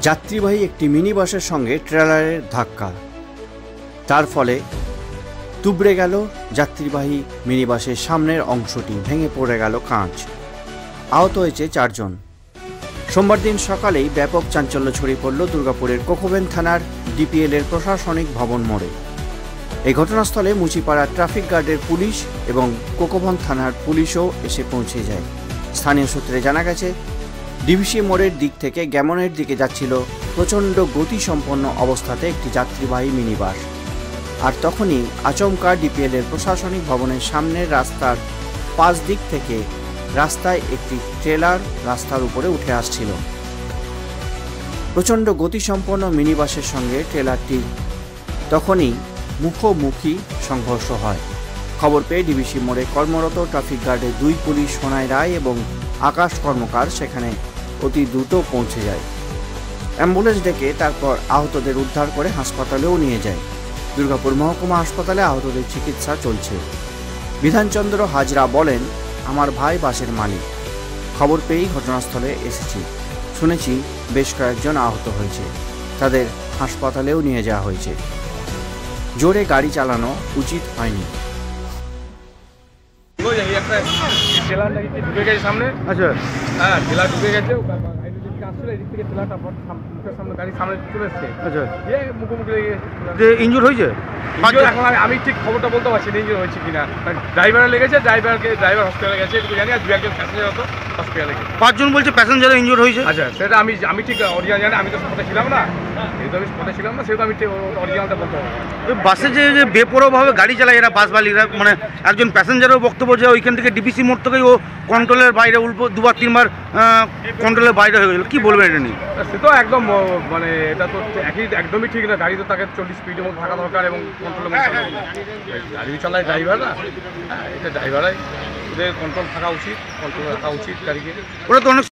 যাত্রীবাহী একটি মিনি বাসের সঙ্গে ট্রেলারের ধাক্কা, তার ফলে তুবড়ে গেল যাত্রীবাহী মিনি বাসের সামনের অংশটি, ভেঙে পড়ে গেল কাঁচ। আহত হয়েছে 4 জন। সোমবার দিন সকালেই ব্যাপক চাঞ্চল্য ছড়িয়ে পড়ল দুর্গাপুরের কোকোভেন থানার ডিপিএল এর প্রশাসনিক ভবন মোড়ে। এই ঘটনাস্থলে মুচিপাড়া ট্রাফিক গার্ডের পুলিশ এবং কোকোভেন থানার পুলিশও এসে পৌঁছে যায়। স্থানীয় সূত্রে জানা গেছে, ডিভিসি মোড়ের দিক থেকে গ্যামনের দিকে যাচ্ছিল প্রচণ্ড গতিসম্পন্ন অবস্থাতে একটি যাত্রীবাহী মিনি বাস। আর তখনই আচমকা ডিপিএল এর প্রশাসনিক ভবনের সামনের রাস্তার 5 দিক থেকে রাস্তায় একটি ট্রেলার রাস্তার উপরে উঠে আসছিল। প্রচণ্ড গতিসম্পন্ন মিনি বাসের সঙ্গে ট্রেলারটি তখনই মুখোমুখি সংঘর্ষ হয়। খবর পেয়ে ডিভিসি মোড়ে কর্মরত ট্রাফিক গার্ডের 2 পুলিশ সোনাই রায় এবং আকাশ কর্মকার সেখানে অতি দ্রুত পৌঁছে যায়। অ্যাম্বুলেন্স ডেকে তারপর আহতদের উদ্ধার করে হাসপাতালেও নিয়ে যায়। দুর্গাপুর মহকুমা হাসপাতালে আহতদের চিকিৎসা চলছে। বিধানচন্দ্র হাজরা বলেন, আমার ভাই বাসের মালিক। খবর পেয়েই ঘটনাস্থলে এসেছি। শুনেছি বেশ কয়েকজন আহত হয়েছে, তাদের হাসপাতালেও নিয়ে যাওয়া হয়েছে। জোরে গাড়ি চালানো উচিত হয়নি। সামনে আচ্ছা, হ্যাঁ ঠেলা ঢুকে গেছে, আসলে এদিক থেকে ঠেলাটা মুখের সামনে গাড়ির সামনে চলে এসছে। আচ্ছা, মুখোমুখি যে ইনজুর হয়েছে এখন আমি ঠিক খবরটা বলতে পারছি না ইনজুর হয়েছে কিনা। ড্রাইভারে লেগেছে, ড্রাইভার হসপিটালে গেছে, একটু জানি, আর 2-1 জন প্যাসেঞ্জার হতো হসপিটালে গেছে। 5 জন বলছে প্যাসেঞ্জার ইনজুর হয়েছে। আচ্ছা, সেটা আমি ঠিক অরিজিনাল জানি, আমি তো স্পটে ছিলাম না, যেহেতু আমি স্পটে ছিলাম না সেহেতু আমি অরিজিনালটা বলতে পারবো। বাসে যে বেপরোয়াভাবে গাড়ি চালায় এরা, বাস মালিকরা, মানে একজন প্যাসেঞ্জারও বক্তব্য যে ওইখান থেকে ডিপিসি মোড় থেকেই ও কন্ট্রোলের বাইরে উল্টো 2-3 বার কন্ট্রোলের বাইরে হয়ে গেল। কি বলবেন এটা নিয়ে? সে তো একদম মানে এটা তো একদমই ঠিক না। গাড়ি তো তাকে 40 স্পিডের মধ্যে থাকা দরকার এবং কন্ট্রোলের মধ্যে গাড়ি চালায় ড্রাইভার না, হ্যাঁ এটা ড্রাইভারাই, ওদের কন্ট্রোল থাকা উচিত, কন্ট্রোল রাখা উচিত গাড়িকে। ওরা তো অনেক